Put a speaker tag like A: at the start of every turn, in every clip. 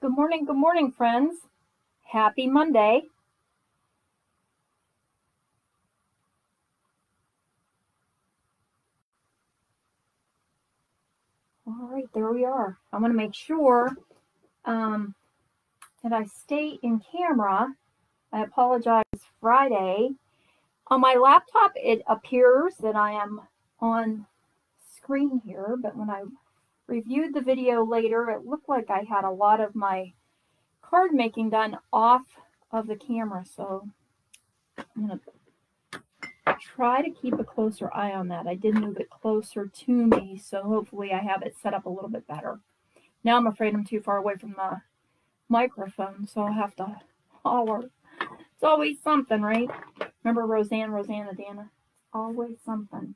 A: Good morning, friends. Happy Monday. All right, there we are. I want to make sure that I stay in camera. I apologize, Friday. On my laptop, it appears that I am on screen here, but when I reviewed the video later, it looked like I had a lot of my card making done off of the camera, so I'm going to try to keep a closer eye on that. I did move it closer to me, so hopefully I have it set up a little bit better. Now I'm afraid I'm too far away from the microphone, so I'll have to holler. It's always something, right? Remember Rosanna, Dana? Always something.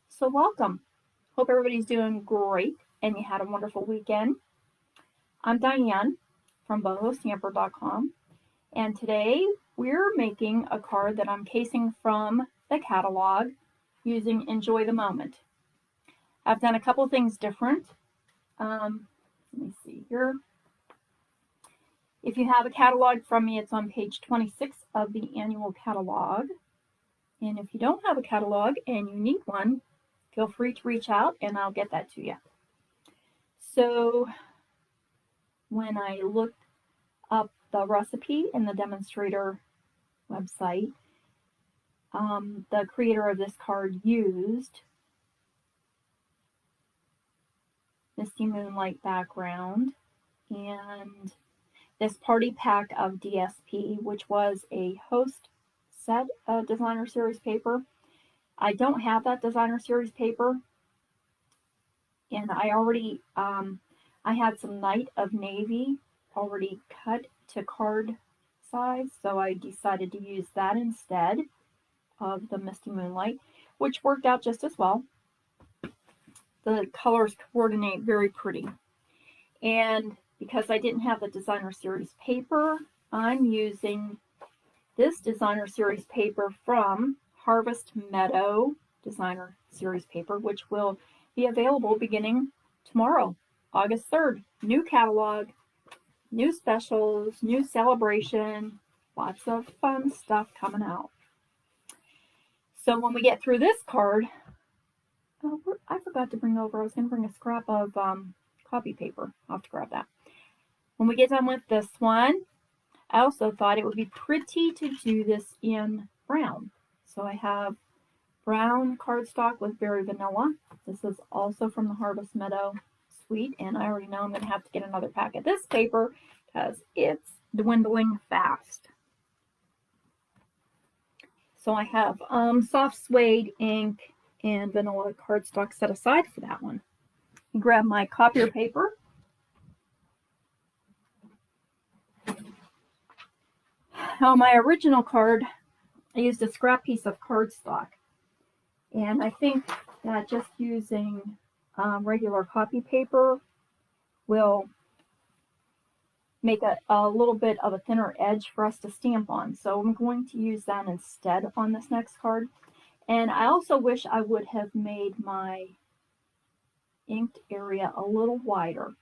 A: So welcome. Hope everybody's doing great and you had a wonderful weekend. I'm Diane from bohostamper.com, and today we're making a card that I'm casing from the catalog using Enjoy the Moment. I've done a couple things different. Let me see here. If you have a catalog from me, it's on page 26 of the annual catalog. And if you don't have a catalog and you need one, feel free to reach out and I'll get that to you. So when I looked up the recipe in the demonstrator website, the creator of this card used Misty Moonlight background and this party pack of DSP, which was a host set designer series paper. I don't have that designer series paper, and I already I had some Night of Navy already cut to card size, so I decided to use that instead of the Misty Moonlight, which worked out just as well. The colors coordinate very pretty. And because I didn't have the designer series paper, I'm using this designer series paper from Harvest Meadow designer series paper, which will be available beginning tomorrow, August 3rd. New catalog, new specials, new celebration, lots of fun stuff coming out. So when we get through this card, I forgot to bring over, I was going to bring a scrap of copy paper. I'll have to grab that. When we get done with this one, I also thought it would be pretty to do this in brown. So I have brown cardstock with Berry Vanilla. This is also from the Harvest Meadow suite, and I already know I'm going to have to get another pack of this paper because it's dwindling fast. So I have soft suede ink and vanilla cardstock set aside for that one. Grab my copier paper. On my original card, I used a scrap piece of cardstock. And I think that just using regular copy paper will make a little bit of a thinner edge for us to stamp on. So I'm going to use that instead on this next card. And I also wish I would have made my inked area a little wider.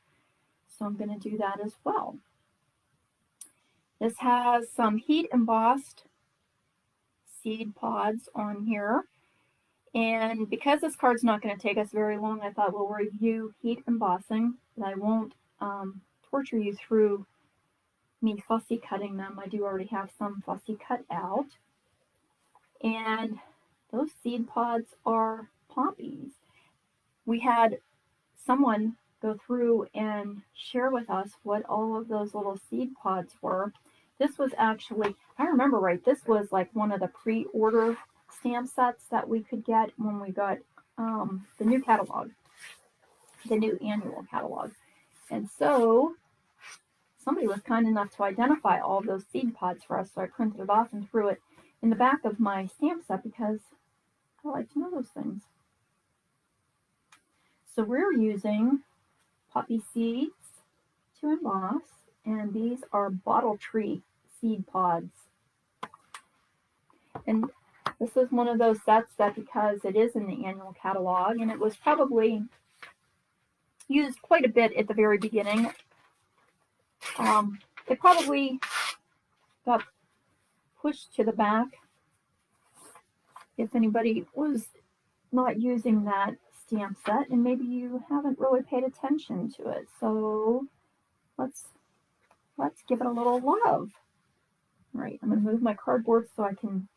A: So I'm going to do that as well. This has some heat embossed seed pods on here. And because this card's not going to take us very long, I thought we'll review heat embossing, but I won't torture you through me fussy cutting them. I do already have some fussy cut out. And those seed pods are poppies. We had someone go through and share with us what all of those little seed pods were. This was actually, if I remember right, this was like one of the pre-order stamp sets that we could get when we got the new catalog, the new annual catalog. And so somebody was kind enough to identify all of those seed pods for us, so I printed it off and threw it in the back of my stamp set because I like to know those things. So we're using poppy seeds to emboss, and these are bottle tree seed pods. And this is one of those sets that, because it is in the annual catalog, and it was probably used quite a bit at the very beginning It probably got pushed to the back if anybody was not using that stamp set, and maybe you haven't really paid attention to it. So let's give it a little love. All right, I'm going to move my cardboard so I can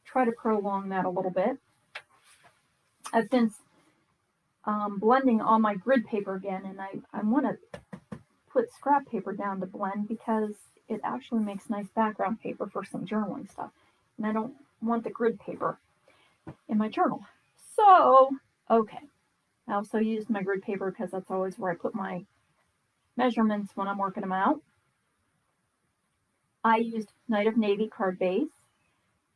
A: try to prolong that a little bit. I've been blending on my grid paper again, and I want to put scrap paper down to blend because it actually makes nice background paper for some journaling stuff. And I don't want the grid paper in my journal. So, okay. I also used my grid paper because that's always where I put my measurements when I'm working them out. I used Night of Navy card base.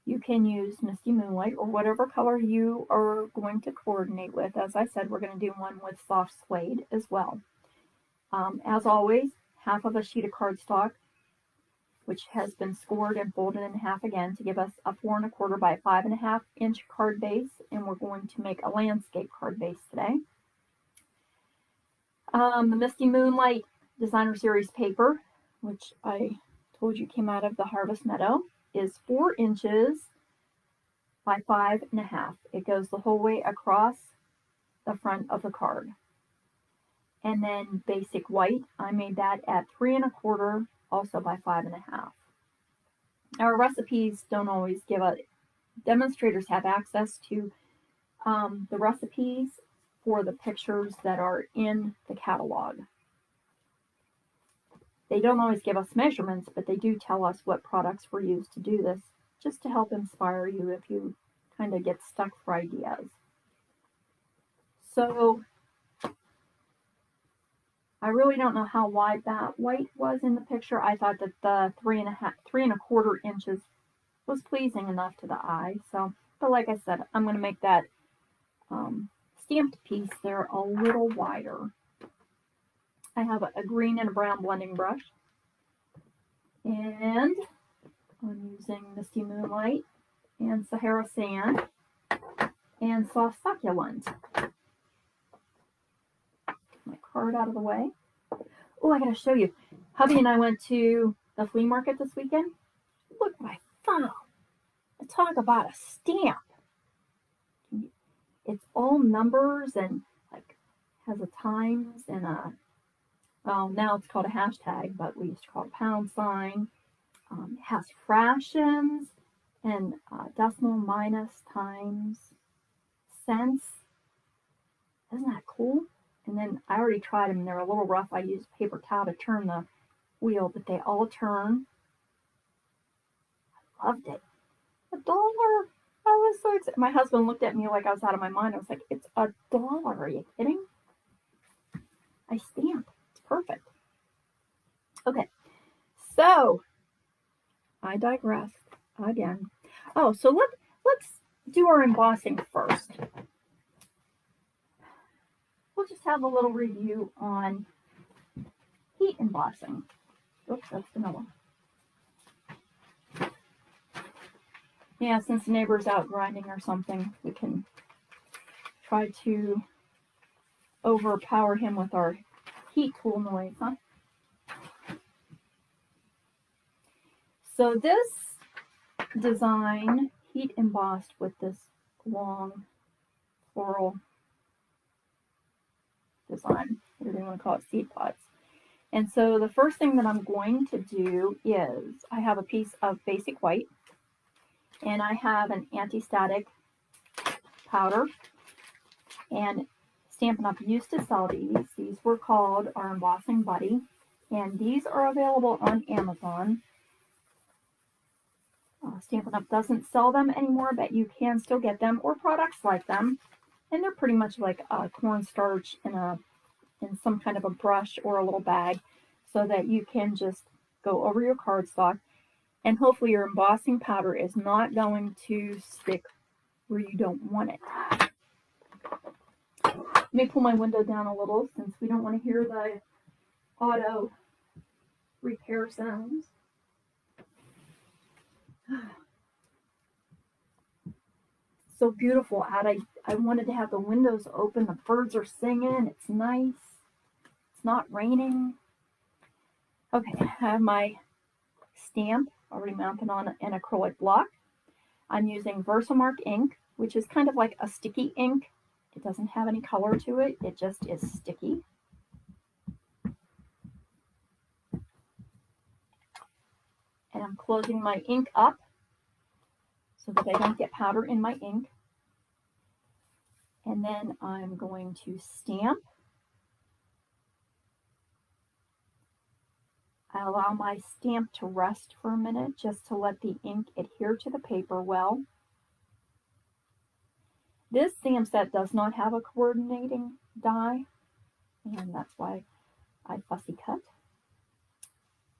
A: You can use Misty Moonlight or whatever color you are going to coordinate with. As I said, we're going to do one with soft suede as well. As always, half of a sheet of cardstock, which has been scored and folded in half again to give us a 4 1/4 by 5 1/2 inch card base, and we're going to make a landscape card base today. The Misty Moonlight Designer Series paper, which I told you came out of the Harvest Meadow, is 4 inches by 5 1/2. It goes the whole way across the front of the card. And then basic white, I made that at 3 1/4, also by 5 1/2. Our recipes don't always give us, demonstrators have access to the recipes for the pictures that are in the catalog. They don't always give us measurements, but they do tell us what products were used to do this, just to help inspire you if you kind of get stuck for ideas. So I really don't know how wide that white was in the picture. I thought that the 3 1/4 inches was pleasing enough to the eye. So, but like I said, I'm going to make that stamped piece there a little wider. I have a green and a brown blending brush, and I'm using Misty Moonlight and Sahara Sand and Soft Succulent. My card out of the way. Oh, I gotta show you. Hubby and I went to the flea market this weekend. Look what I found. Talk about a stamp. It's all numbers and like has a times and a, well, now it's called a hashtag, but we used to call it a pound sign. It has fractions and decimal, minus, times, cents. Isn't that cool? And then I already tried them. They're a little rough. I used paper towel to turn the wheel, but they all turn. I loved it. $1. I was so excited. My husband looked at me like I was out of my mind. I was like, it's $1. Are you kidding? I stamped. It's perfect. Okay. So I digress again. Oh, so let's do our embossing first. We'll just have a little review on heat embossing. Oops, that's vanilla. Yeah, since the neighbor's out grinding or something, we can try to overpower him with our heat tool noise, huh? So this design, heat embossed with this long floral design, whatever you want to call it, seed pods. And so the first thing that I'm going to do is I have a piece of basic white and I have an anti-static powder, and Stampin' Up! Used to sell these. These were called our Embossing Buddy, and these are available on Amazon. Stampin' Up! Doesn't sell them anymore, but you can still get them or products like them. And they're pretty much like cornstarch in some kind of a brush or a little bag, so that you can just go over your cardstock, and hopefully your embossing powder is not going to stick where you don't want it. Let me pull my window down a little since we don't want to hear the auto repair sounds. So beautiful out. I wanted to have the windows open. The birds are singing. It's nice. It's not raining. Okay, I have my stamp already mounted on an acrylic block. I'm using Versamark ink, which is kind of like a sticky ink. It doesn't have any color to it. It just is sticky. And I'm closing my ink up so that I don't get powder in my ink. And then I'm going to stamp. I allow my stamp to rest for a minute just to let the ink adhere to the paper well. This stamp set does not have a coordinating die, and that's why I fussy cut.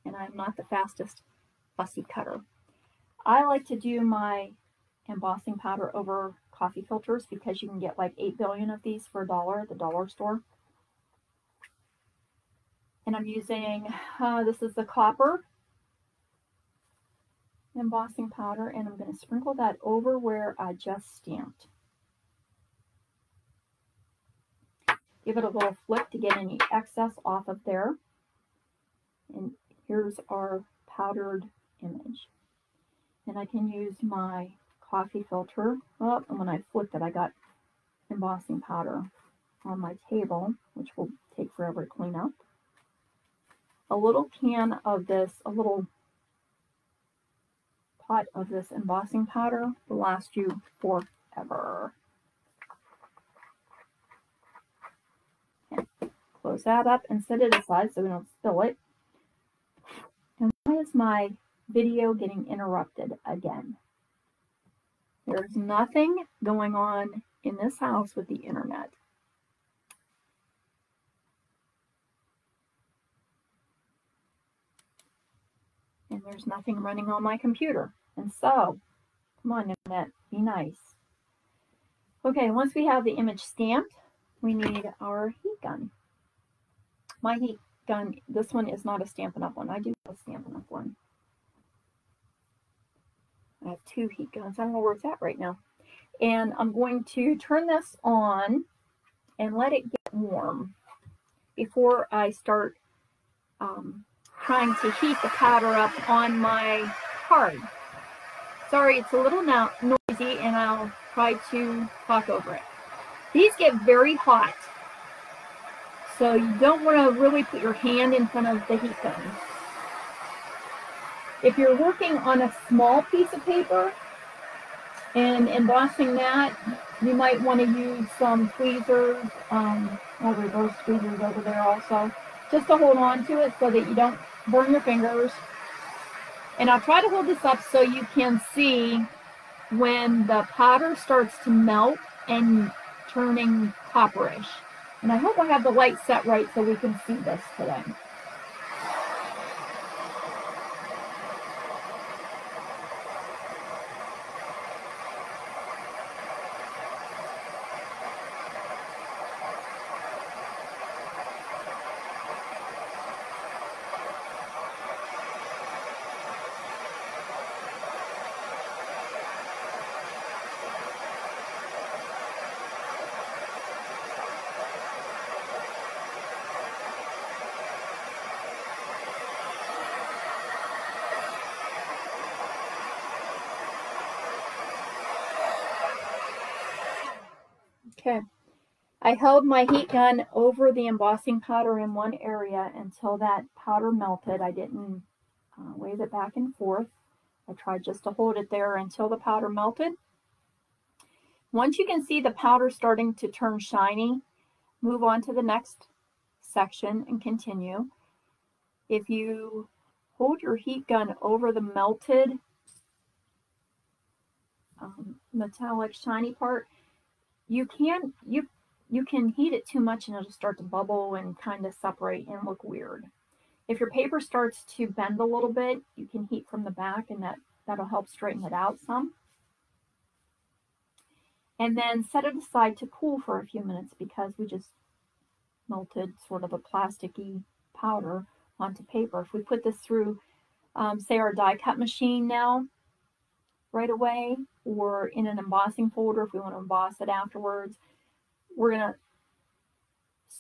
A: And I'm not the fastest fussy cutter. I like to do my embossing powder over coffee filters because you can get like 8 billion of these for $1 at the dollar store. And I'm using, this is the copper embossing powder, and I'm going to sprinkle that over where I just stamped. Give it a little flip to get any excess off of there. And here's our powdered image. And I can use my coffee filter. Oh, and when I flipped it, I got embossing powder on my table, which will take forever to clean up. A little can of this, a little pot of this embossing powder will last you forever. Okay. Close that up and set it aside so we don't spill it. And why is my video getting interrupted again? There's nothing going on in this house with the internet. And there's nothing running on my computer. And so, come on, internet, be nice. Okay, once we have the image stamped, we need our heat gun. My heat gun, this one is not a Stampin' Up! One. I do have a Stampin' Up! One. I have 2 heat guns. I don't know where it's at right now. And I'm going to turn this on and let it get warm before I start trying to heat the powder up on my card. Sorry, it's a little noisy, and I'll try to talk over it. These get very hot, so you don't want to really put your hand in front of the heat gun. If you're working on a small piece of paper and embossing that, you might want to use some tweezers, or reverse tweezers over there also, just to hold on to it so that you don't burn your fingers. And I'll try to hold this up so you can see when the powder starts to melt and turning copperish. And I hope I have the light set right so we can see this today. Okay, I held my heat gun over the embossing powder in one area until that powder melted. I didn't wave it back and forth. I tried just to hold it there until the powder melted. Once you can see the powder starting to turn shiny, move on to the next section and continue. If you hold your heat gun over the melted metallic shiny part, you can heat it too much and it'll start to bubble and kind of separate and look weird. If your paper starts to bend a little bit, you can heat from the back, and that'll help straighten it out some. And then set it aside to cool for a few minutes because we just melted sort of a plasticky powder onto paper. If we put this through, say, our die cut machine now, right away, or in an embossing folder if we want to emboss it afterwards, we're going to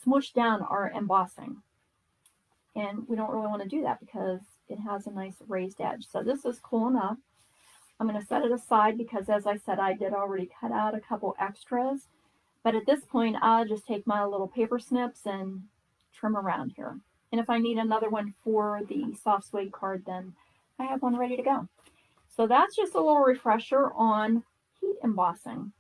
A: smush down our embossing. and we don't really want to do that because it has a nice raised edge. So this is cool enough. I'm going to set it aside because, as I said, I did already cut out a couple extras. But at this point, I'll just take my little paper snips and trim around here. And if I need another one for the soft suede card, then I have one ready to go. So that's just a little refresher on heat embossing.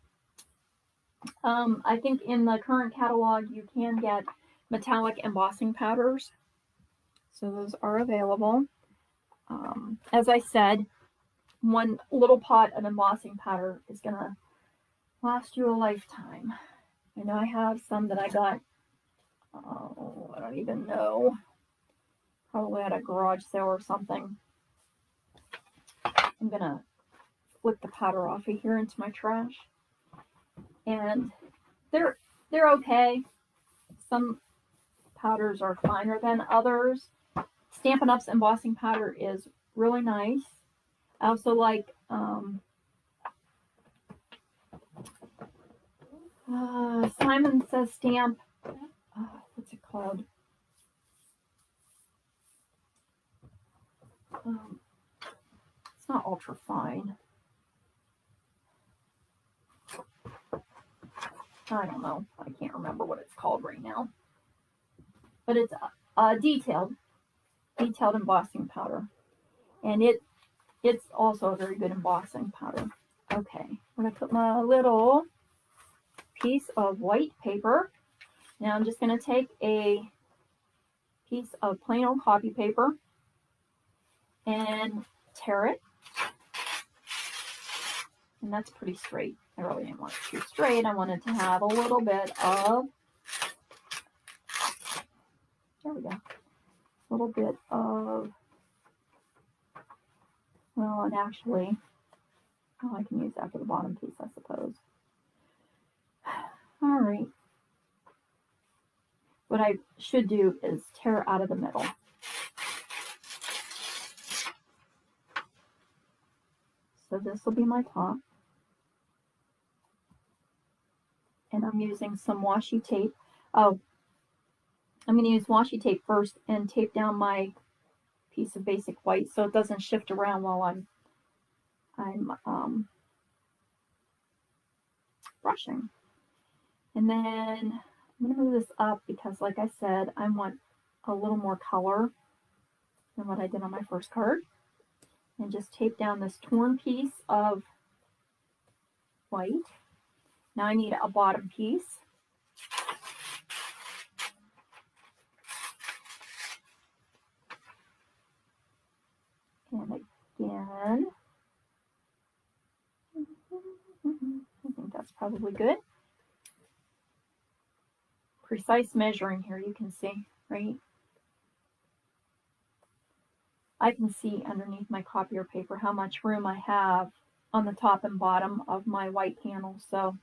A: I think in the current catalog, you can get metallic embossing powders. So those are available. As I said, one little pot of embossing powder is going to last you a lifetime. I know I have some that I got, I don't even know, probably at a garage sale or something. I'm going to flick the powder off of here into my trash. And they're okay. Some powders are finer than others. Stampin' Up's embossing powder is really nice. I also like Simon Says Stamp. What's it called? It's not ultra fine. I don't know. I can't remember what it's called right now. But it's detailed embossing powder. And it's also a very good embossing powder. Okay, I'm going to put my little piece of white paper. Now I'm just going to take a piece of plain old copy paper and tear it. And that's pretty straight. I really didn't want it too straight. I wanted to have a little bit of, there we go, a little bit of, well, and actually, oh, I can use that for the bottom piece, I suppose. All right. What I should do is tear out of the middle. So this will be my top. And I'm using some washi tape. Oh, I'm going to use washi tape first and tape down my piece of basic white so it doesn't shift around while I'm brushing. And then I'm going to move this up because, like I said, I want a little more color than what I did on my first card. And just tape down this torn piece of white. Now I need a bottom piece. And again, I think that's probably good. Precise measuring here, you can see, right? I can see underneath my copier paper how much room I have on the top and bottom of my white panel. So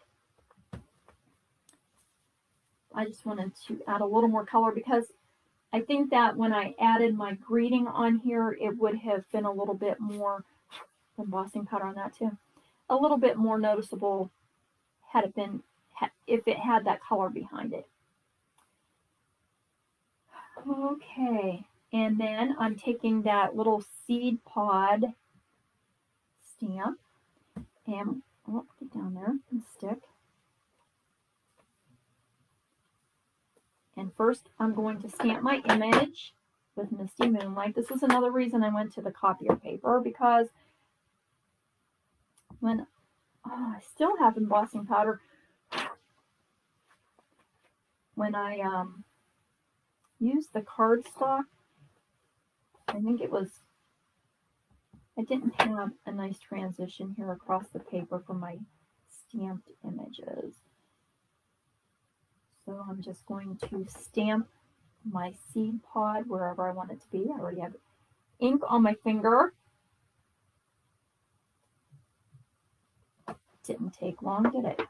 A: I just wanted to add a little more color because I think that when I added my greeting on here, it would have been a little bit more, embossing powder on that too, a little bit more noticeable had it been, if it had that color behind it. Okay, and then I'm taking that little seed pod stamp and I'll put it down there and stick. And first I'm going to stamp my image with Misty Moonlight. This is another reason I went to the copier paper, because when I still have embossing powder, when I used the cardstock, I think it was, I didn't have a nice transition here across the paper for my stamped images. So I'm just going to stamp my seed pod wherever I want it to be. I already have ink on my finger. Didn't take long, did it?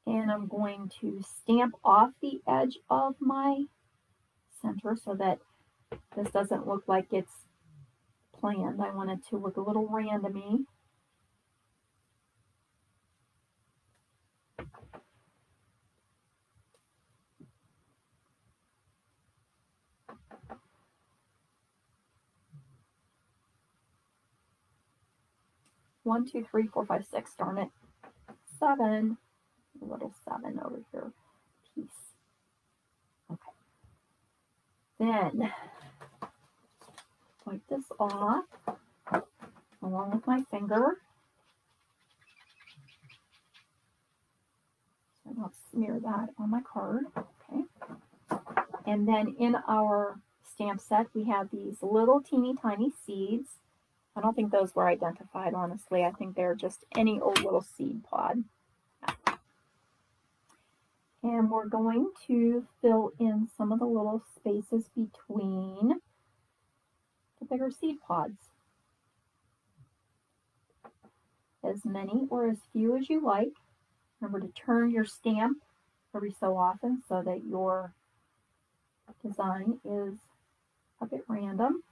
A: And I'm going to stamp off the edge of my center so that this doesn't look like it's planned. I want it to look a little randomy. 1, 2, 3, 4, 5, 6, darn it. 7, a little 7 over here, piece. Okay. Then wipe this off along with my finger. So I'll smear that on my card. Okay. And then in our stamp set, we have these little teeny tiny seeds. I don't think those were identified, honestly. I think they're just any old little seed pod. And we're going to fill in some of the little spaces between the bigger seed pods. As many or as few as you like. Remember to turn your stamp every so often so that your design is a bit random.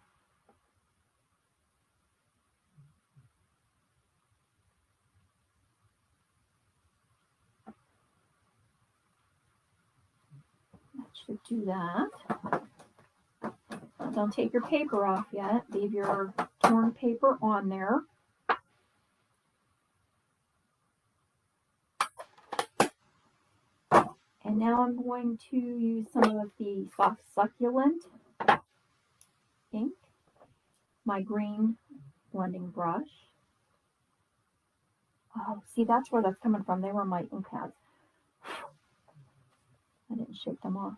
A: That should do that. Now, don't take your paper off yet. Leave your torn paper on there. And now I'm going to use some of the soft succulent ink, my green blending brush. Oh, see, that's where that's coming from. They were my ink pads. I didn't shake them off.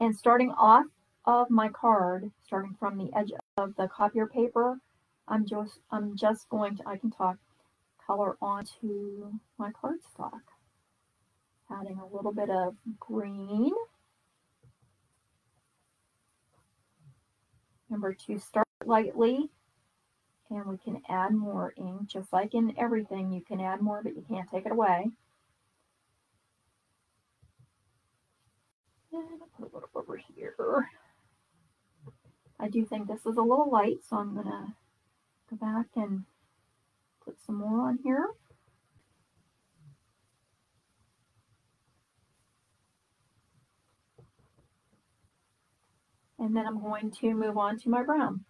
A: And starting off of my card, starting from the edge of the copier paper, I'm just going to, I can talk, color onto my cardstock. Adding a little bit of green. Remember to start lightly, and we can add more ink. Just like in everything, you can add more, but you can't take it away. And I'll put a little over here. I do think this is a little light, so I'm going to go back and put some more on here. And then I'm going to move on to my brown.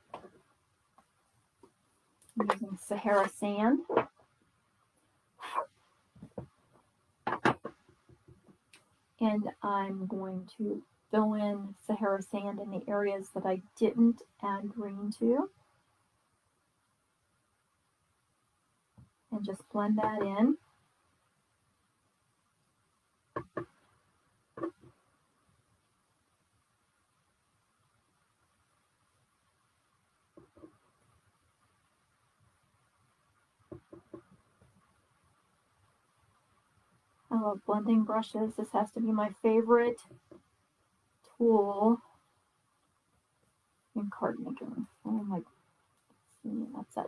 A: I'm using Sahara sand. And I'm going to fill in Sahara sand in the areas that I didn't add green to. And just blend that in. I love blending brushes. This has to be my favorite tool in card making. Oh my, see, that's that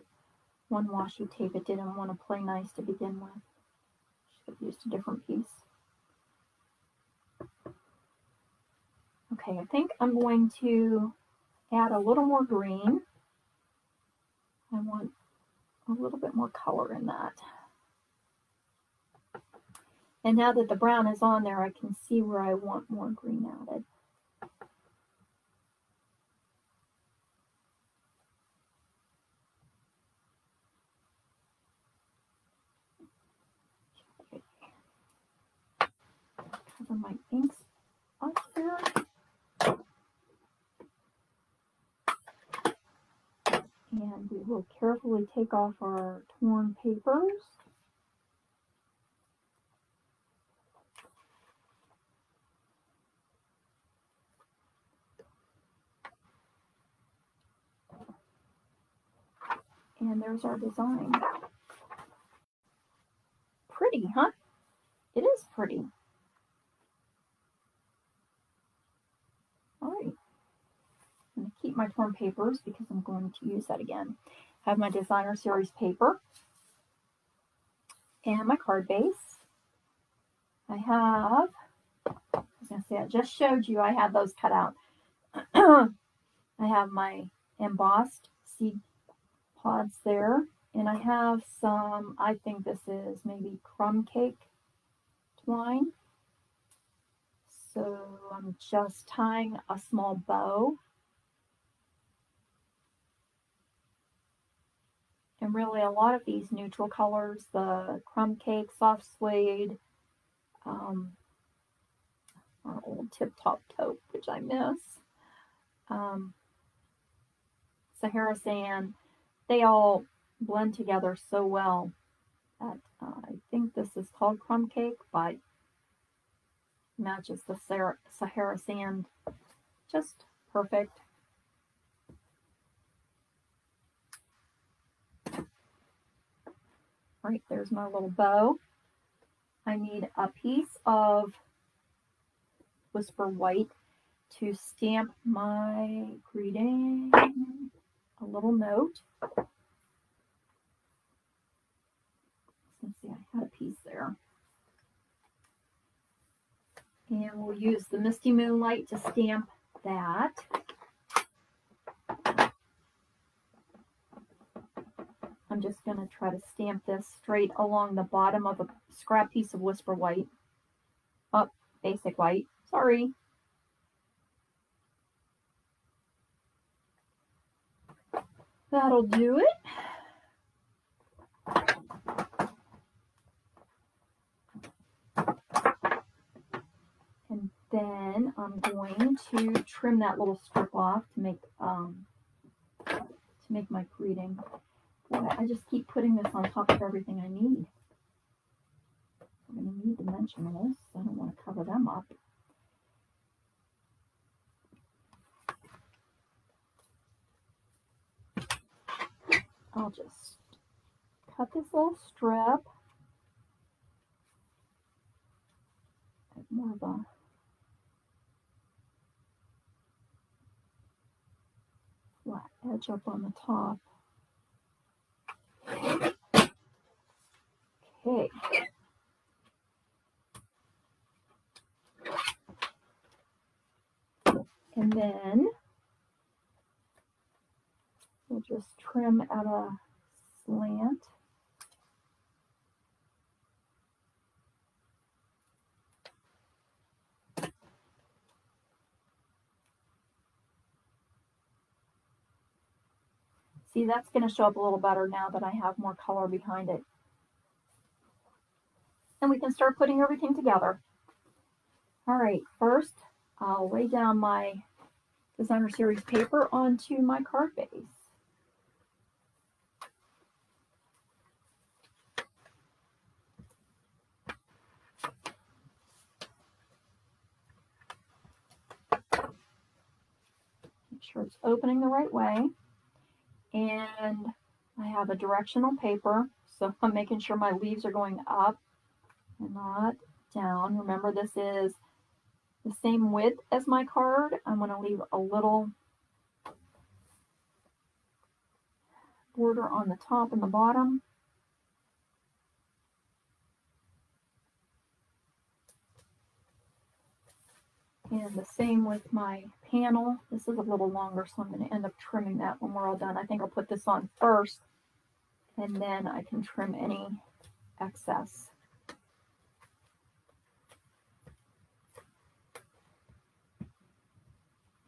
A: one washi tape. It didn't want to play nice to begin with. Should have used a different piece. Okay, I think I'm going to add a little more green. I want a little bit more color in that. And now that the brown is on there, I can see where I want more green added. Okay. Cover my inks up here. And we will carefully take off our torn papers. And there's our design. Pretty, huh? It is pretty. All right. I'm going to keep my torn papers because I'm going to use that again. I have my designer series paper and my card base. I have, I was going to say, I just showed you I had those cut out. I have my embossed seed pods there, and I have some, I think this is maybe crumb cake twine. So I'm just tying a small bow And really a lot of these neutral colors, the crumb cake, soft suede, our old tip top taupe, which I miss, Sahara sand, they all blend together so well that I think this is called crumb cake, but matches the Sahara sand just perfect. Right, there's my little bow. I need a piece of Whisper White to stamp my greeting. A little note. Let's see, I had a piece there. And we'll use the Misty Moonlight to stamp that. I'm just going to try to stamp this straight along the bottom of a scrap piece of Whisper White. Oh, basic white. Sorry. That'll do it. And then I'm going to trim that little strip off to make my greeting. Boy, I just keep putting this on top of everything I need. I'm going to need dimensionals. I don't want to cover them up. I'll just cut this little strip. More of a flat edge up on the top. Okay. And then we'll just trim at a slant. See, that's going to show up a little better now that I have more color behind it. And we can start putting everything together. All right, first I'll lay down my Designer Series paper onto my card base. Make sure it's opening the right way. And I have a directional paper, so I'm making sure my leaves are going up and not down. Remember, this is the same width as my card. I'm going to leave a little border on the top and the bottom. And the same with my panel. This is a little longer, so I'm going to end up trimming that when we're all done. I think I'll put this on first, and then I can trim any excess.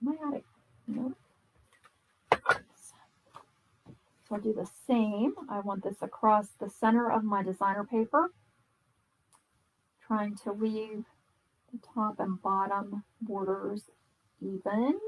A: Am I out of? Nope. So I'll do the same. I want this across the center of my designer paper, trying to leave the top and bottom borders even.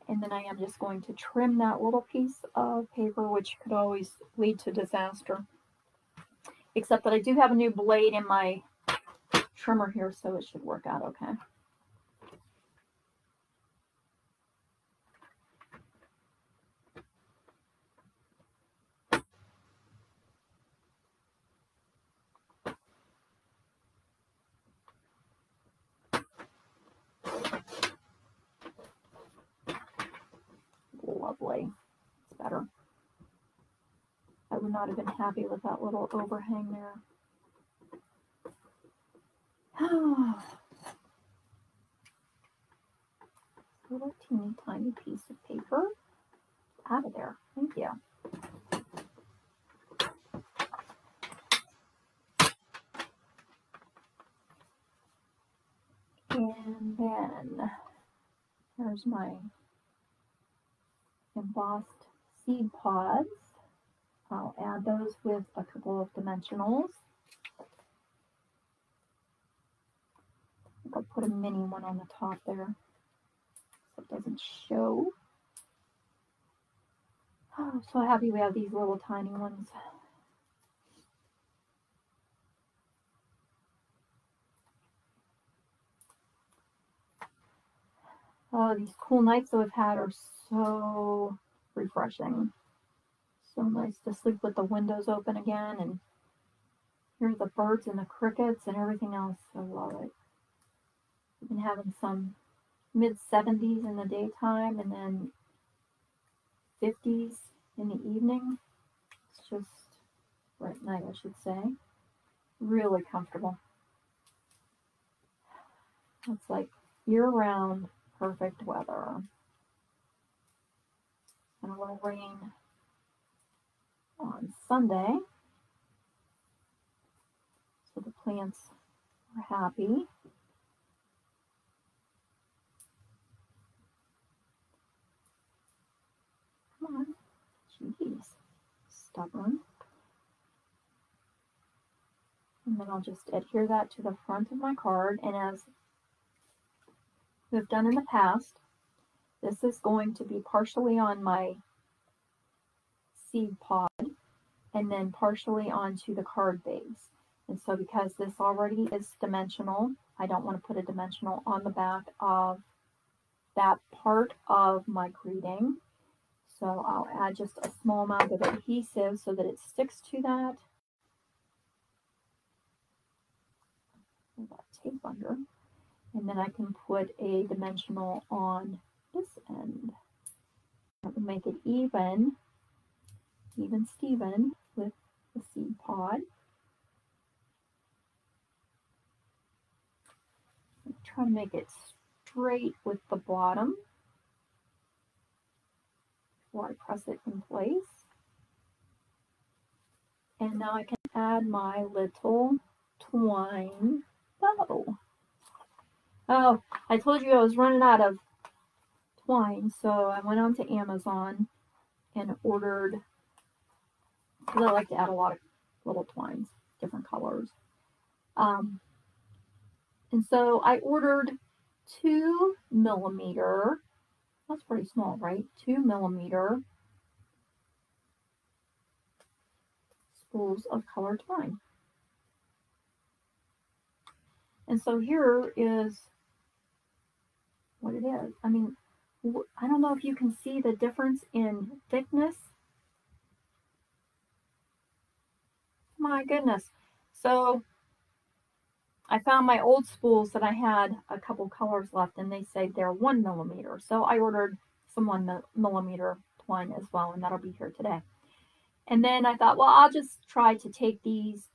A: And then I am just going to trim that little piece of paper, which could always lead to disaster. Except that I do have a new blade in my trimmer here, so it should work out okay. Lovely. It's better. I would not have been happy with that little overhang there. Little teeny tiny piece of paper out of there. Thank you. And there's my embossed seed pods. I'll add those with a couple of dimensionals. I'll put a mini one on the top there so it doesn't show. Oh, I'm so happy we have these little tiny ones. Oh, these cool nights that we've had are so refreshing. So nice to sleep with the windows open again and hear the birds and the crickets and everything else. I love it. We've been having some mid-70s in the daytime and then 50s in the evening. It's just, or at night I should say, really comfortable. It's like year-round perfect weather. And a little rain on Sunday. So the plants are happy. Come on. Jeez. Stubborn. And then I'll just adhere that to the front of my card. And as we've done in the past, this is going to be partially on my seed pod and then partially onto the card base. And so because this already is dimensional, I don't want to put a dimensional on the back of that part of my greeting. So I'll add just a small amount of adhesive so that it sticks to that. Put that tape under. And then I can put a dimensional on this end. That will make it even Steven with the seed pod. Try to make it straight with the bottom before I press it in place. And now I can add my little twine bow. Oh, I told you I was running out of twine, so I went on to Amazon and ordered, because I like to add a lot of little twines, different colors. And so I ordered 2 millimeter, that's pretty small, right? 2 millimeter spools of colored twine. And so here is what it is. I mean, I don't know if you can see the difference in thickness. My goodness. So I found my old spools that I had a couple colors left, and they say they're 1 millimeter. So I ordered some 1 millimeter twine as well, and that'll be here today. And then I thought, well, I'll just try to take these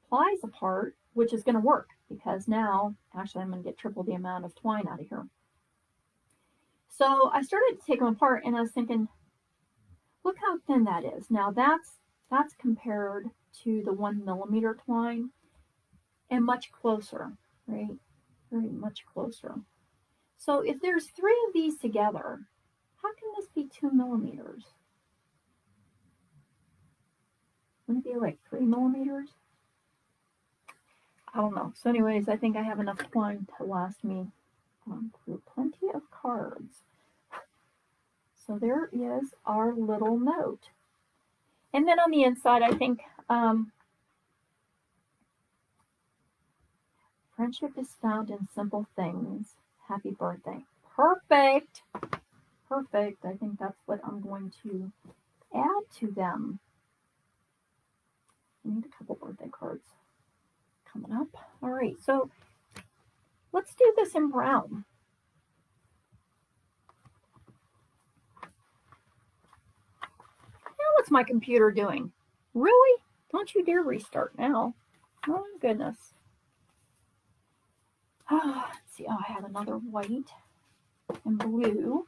A: plies apart, which is going to work because now, actually, I'm going to get triple the amount of twine out of here. So I started to take them apart, and I was thinking, look how thin that is. Now that's compared to the 1 millimeter twine. And much closer, right? Very much closer. So if there's 3 of these together, how can this be 2 millimeters? Wouldn't it be like 3 millimeters? I don't know. So anyways, I think I have enough twine to last me through plenty of cards. So there is our little note. And then on the inside, I think friendship is found in simple things. Happy birthday. Perfect. Perfect. I think that's what I'm going to add to them. I need a couple birthday cards coming up. All right, so let's do this in brown. Now what's my computer doing? Really? Don't you dare restart now. Oh my goodness. Let's see. Oh, I have another white and blue.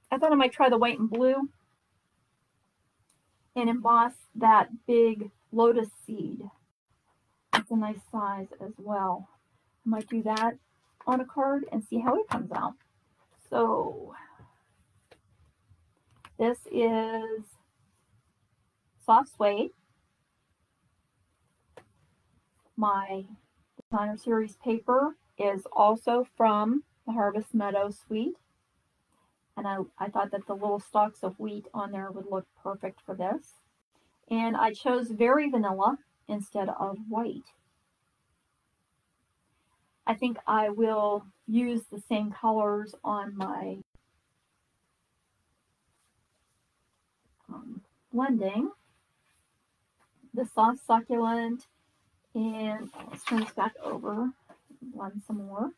A: I thought I might try the white and blue and emboss that big lotus seed. It's a nice size as well. I might do that on a card and see how it comes out. So this is soft suede. My designer series paper is also from the Harvest Meadow Suite. And I thought that the little stalks of wheat on there would look perfect for this. And I chose Very Vanilla instead of white. I think I will use the same colors on my blending. The soft succulent, and let's turn this back over, blend some more.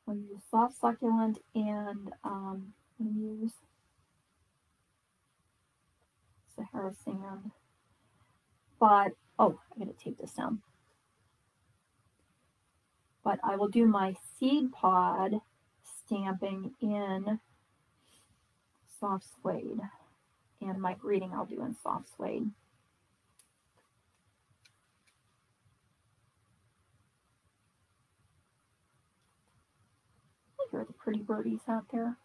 A: I'll use soft succulent and use Sahara sand. But, oh, I gotta tape this down. But I will do my seed pod stamping in soft suede. And my greeting I'll do in soft suede. Here are the pretty birdies out there.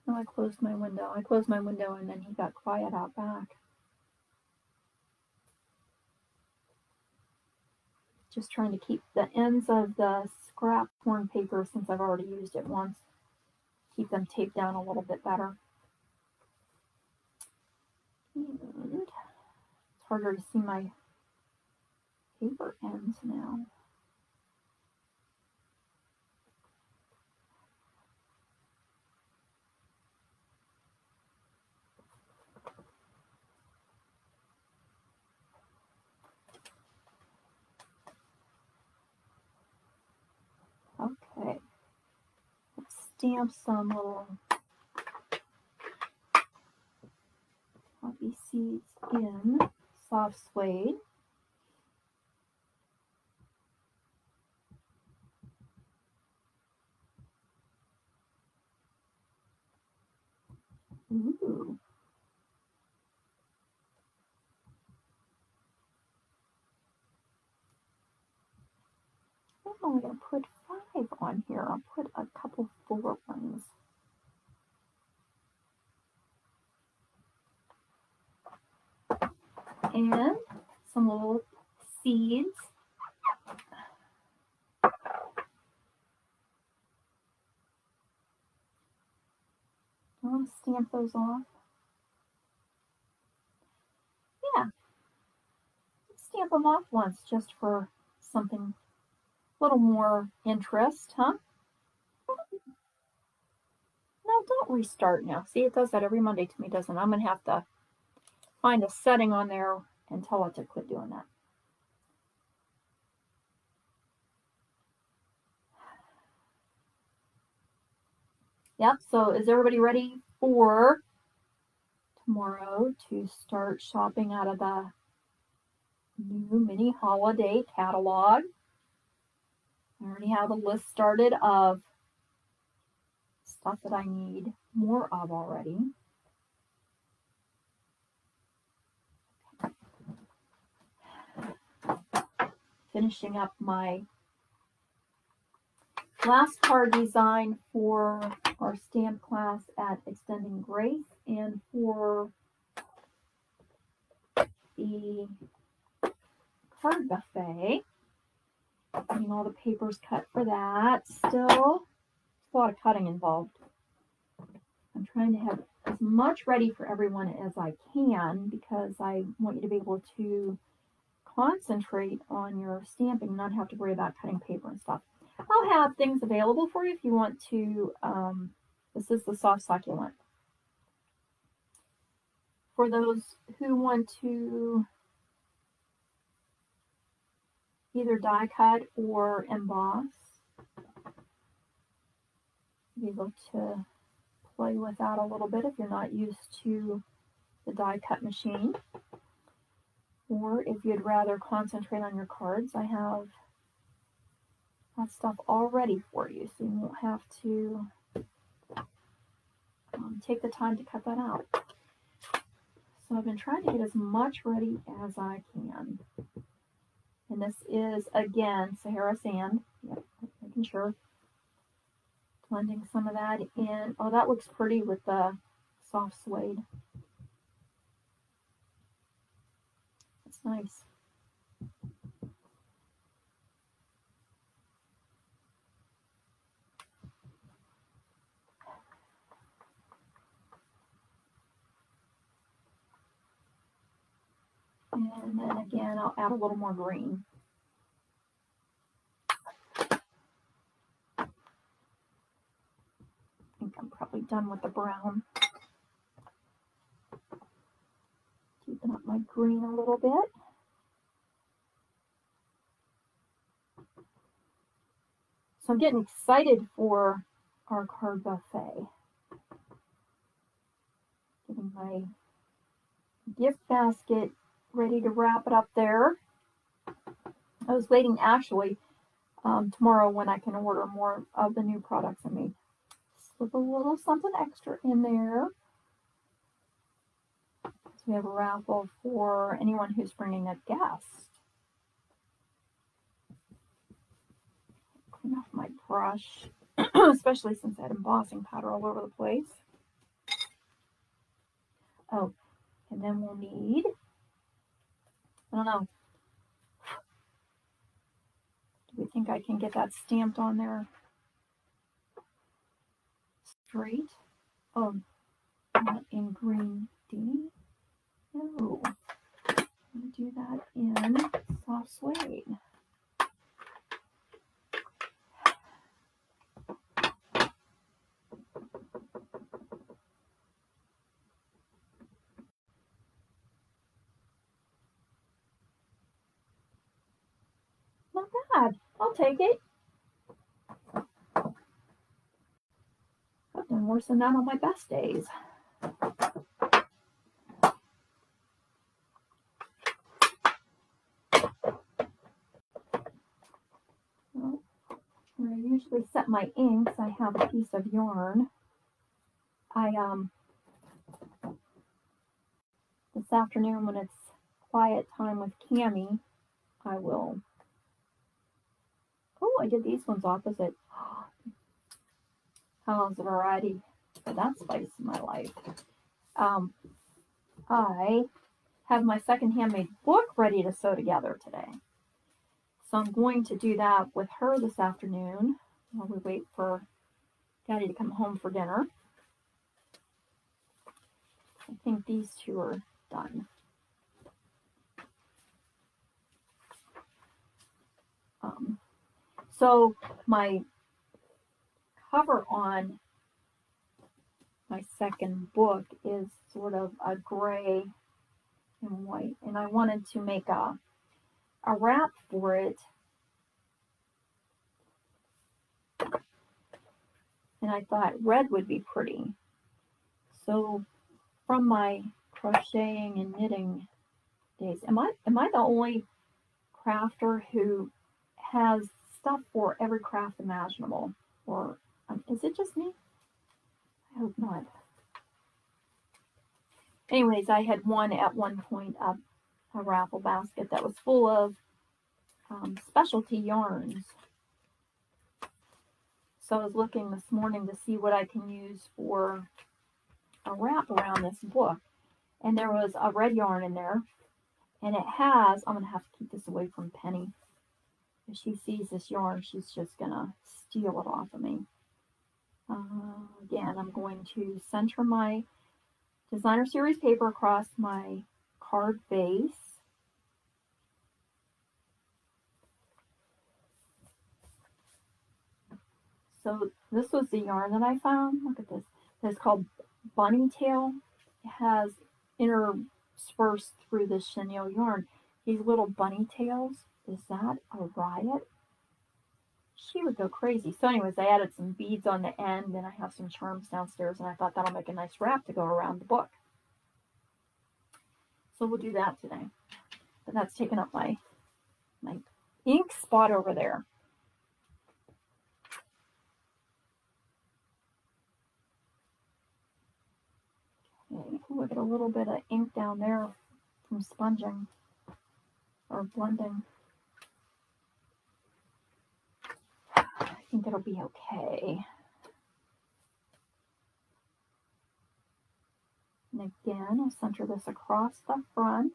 A: Oh, I closed my window. I closed my window and then he got quiet out back. Just trying to keep the ends of the scrap torn paper, since I've already used it once, keep them taped down a little bit better. And it's harder to see my paper ends now. Okay, let's stamp some little poppy seeds in soft suede. Ooh. I'm only going to put 5 on here. I'll put a couple 4 ones. And some little seeds. I'll stamp those off. Yeah. Stamp them off once just for something a little more interest, huh? No, don't restart now. See, it does that every Monday to me, doesn't it? I'm going to have to find a setting on there and tell it to quit doing that. Yep, so is everybody ready for tomorrow to start shopping out of the new mini holiday catalog? I already have a list started of stuff that I need more of already. Finishing up my last card design for our stamp class at Extending Grace and for the card buffet. Getting all the papers cut for that. Still, a lot of cutting involved. I'm trying to have as much ready for everyone as I can because I want you to be able to concentrate on your stamping, not have to worry about cutting paper and stuff. I'll have things available for you if you want to. This is the soft succulent. For those who want to either die cut or emboss, be able to play with that a little bit if you're not used to the die cut machine. Or if you'd rather concentrate on your cards, I have that stuff all ready for you, so you won't have to take the time to cut that out. So I've been trying to get as much ready as I can. And this is, again, Sahara sand. Yep, making sure. Blending some of that in. Oh, that looks pretty with the soft suede. That's nice. And then again, I'll add a little more green. I think I'm probably done with the brown. Keeping up my green a little bit. So I'm getting excited for our card buffet. Getting my gift basket ready to wrap it up there. I was waiting actually tomorrow when I can order more of the new products I made. Slip a little something extra in there. So we have a raffle for anyone who's bringing a guest. Clean off my brush, especially since I had embossing powder all over the place. Oh, and then we'll need, I don't know, do we think I can get that stamped on there straight? Oh, not in green D. No, I'm going to do that in soft suede. Not bad. I'll take it. I've done worse than that on my best days. Well, where I usually set my inks, I have a piece of yarn. This afternoon when it's quiet time with Cammie, I will. Oh, I did these ones opposite. How's the variety for that spice in my life? I have my second handmade book ready to sew together today. So I'm going to do that with her this afternoon while we wait for Daddy to come home for dinner. I think these two are done. So my cover on my second book is sort of a gray and white, and I wanted to make a wrap for it. And I thought red would be pretty. So from my crocheting and knitting days, am I the only crafter who has stuff for every craft imaginable? Or is it just me? I hope not. Anyways, I had at one point a raffle basket that was full of specialty yarns. So I was looking this morning to see what I can use for a wrap around this book. And there was a red yarn in there. And it has, I'm going to have to keep this away from Penny. If she sees this yarn, she's just going to steal it off of me. Again, I'm going to center my designer series paper across my card base. So this was the yarn that I found. Look at this. It's called Bunny Tail. It has interspersed through the chenille yarn these little bunny tails. Is that a riot? She would go crazy. So anyways, I added some beads on the end, and I have some charms downstairs, and I thought that'll make a nice wrap to go around the book. So we'll do that today. But that's taking up my ink spot over there. Okay. Ooh, I got a little bit of ink down there from sponging or blending. think it'll be okay. And again, I'll center this across the front.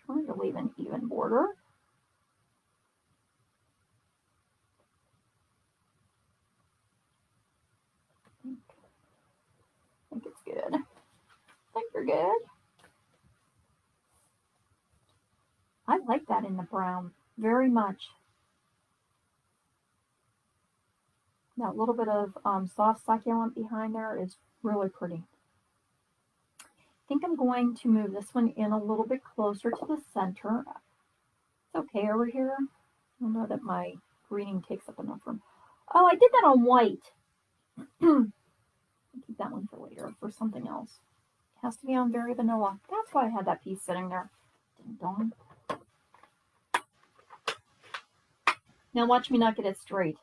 A: Trying to leave an even border. I think it's good. I think you're good. I like that in the brown very much. That little bit of soft succulent behind there is really pretty. I think I'm going to move this one in a little bit closer to the center. It's okay over here. I know that my greening takes up enough room. Oh, I did that on white. Keep that one for later, for something else. It has to be on very vanilla. That's why I had that piece sitting there. Ding dong. Now watch me not get it straight.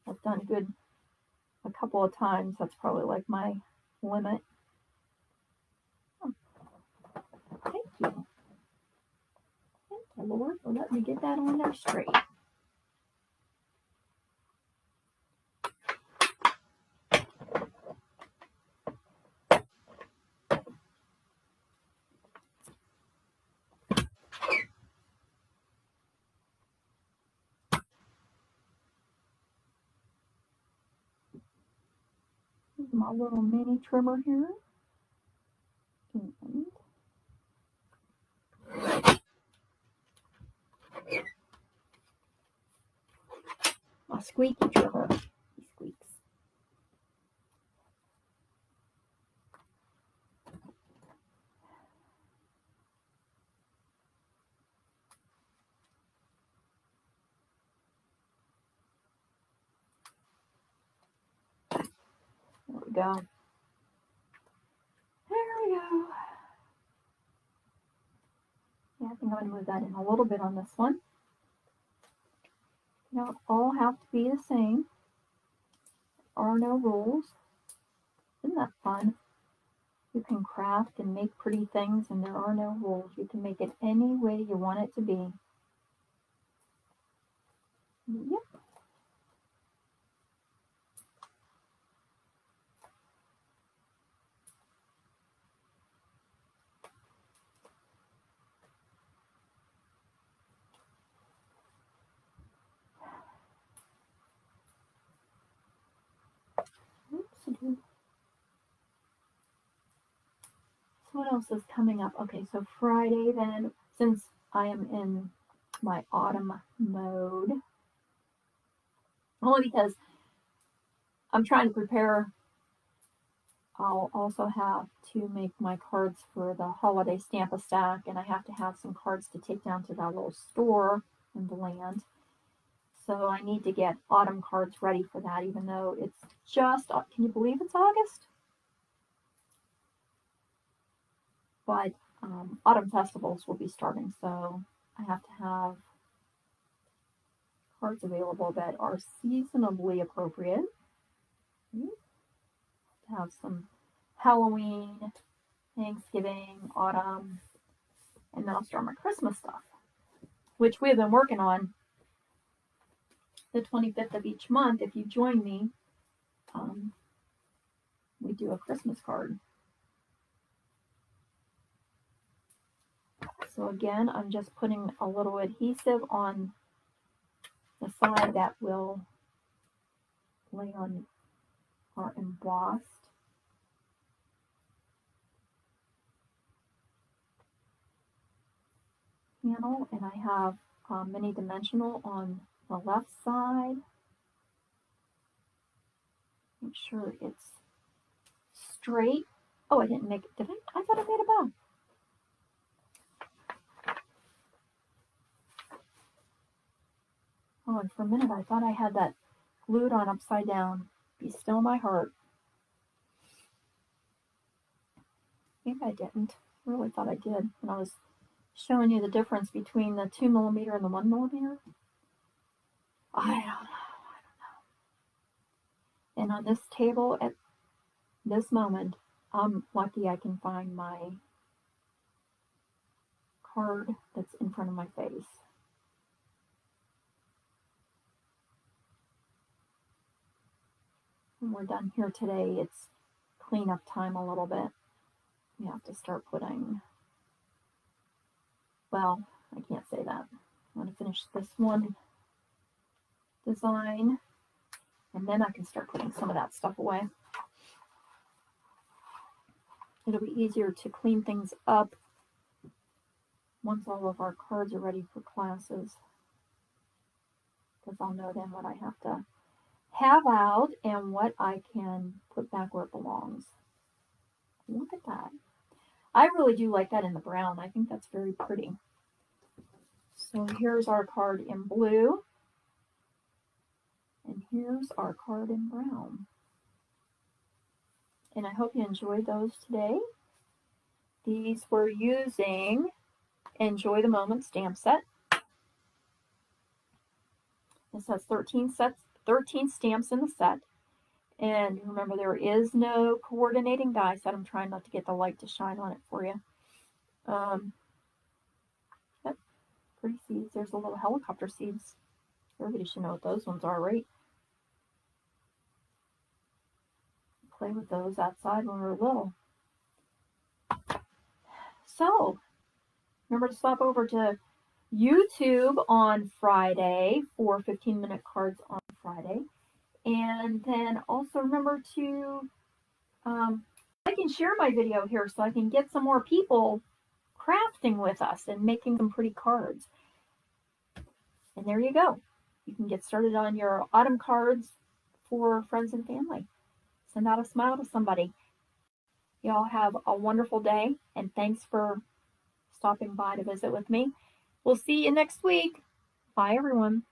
A: I've done good a couple of times. That's probably like my limit. Oh, thank you. Thank you, Lord, for letting me get that on there straight. My little mini trimmer here. And my squeaky trimmer. He squeaks. There we go. There we go. Yeah, I think I'm going to move that in a little bit on this one. They don't all have to be the same. There are no rules. Isn't that fun? You can craft and make pretty things and there are no rules. You can make it any way you want it to be. Yep. Oops. So what else is coming up? Okay, so Friday then, since I am in my autumn mode, only because I'm trying to prepare. I'll also have to make my cards for the holiday Stamp-A-Stack, and I have to have some cards to take down to that little store in the land. So I need to get autumn cards ready for that, even though it's just, can you believe it's August? But autumn festivals will be starting, so I have to have cards available that are seasonably appropriate. To have some Halloween, Thanksgiving, autumn, and then I'll start my Christmas stuff, which we've been working on the 25th of each month. If you join me, we do a Christmas card. So again, I'm just putting a little adhesive on the side that will lay on our embossed panel, and I have mini dimensional on the left side. Make sure it's straight. Oh, I didn't make it, did I? I thought I made a bow. Oh, and for a minute I thought I had that glued on upside down. Be still my heart. Maybe I didn't. I really thought I did when I was showing you the difference between the 2mm and the 1mm. I don't know. And on this table at this moment, I'm lucky I can find my card that's in front of my face. When we're done here today, it's cleanup time a little bit. We have to start putting, well, I can't say that. I'm going to finish this one design, and then I can start putting some of that stuff away. It'll be easier to clean things up once all of our cards are ready for classes, because I'll know then what I have to have out and what I can put back where it belongs. Look at that. I really do like that in the brown. I think that's very pretty. So here's our card in blue. And here's our card in brown. And I hope you enjoyed those today. These we're using Enjoy the Moment stamp set. This has 13 stamps in the set. And remember, there is no coordinating die set. I'm trying not to get the light to shine on it for you. Yep, pretty seeds. There's a little helicopter seeds. Everybody should know what those ones are, right? Play with those outside when we were little. So, remember to stop over to YouTube on Friday for 15-minute cards on Friday. And then also remember to like and share my video here so I can get some more people crafting with us and making some pretty cards. And there you go. You can get started on your autumn cards for friends and family. Send out a smile to somebody. Y'all have a wonderful day, and thanks for stopping by to visit with me. We'll see you next week. Bye, everyone.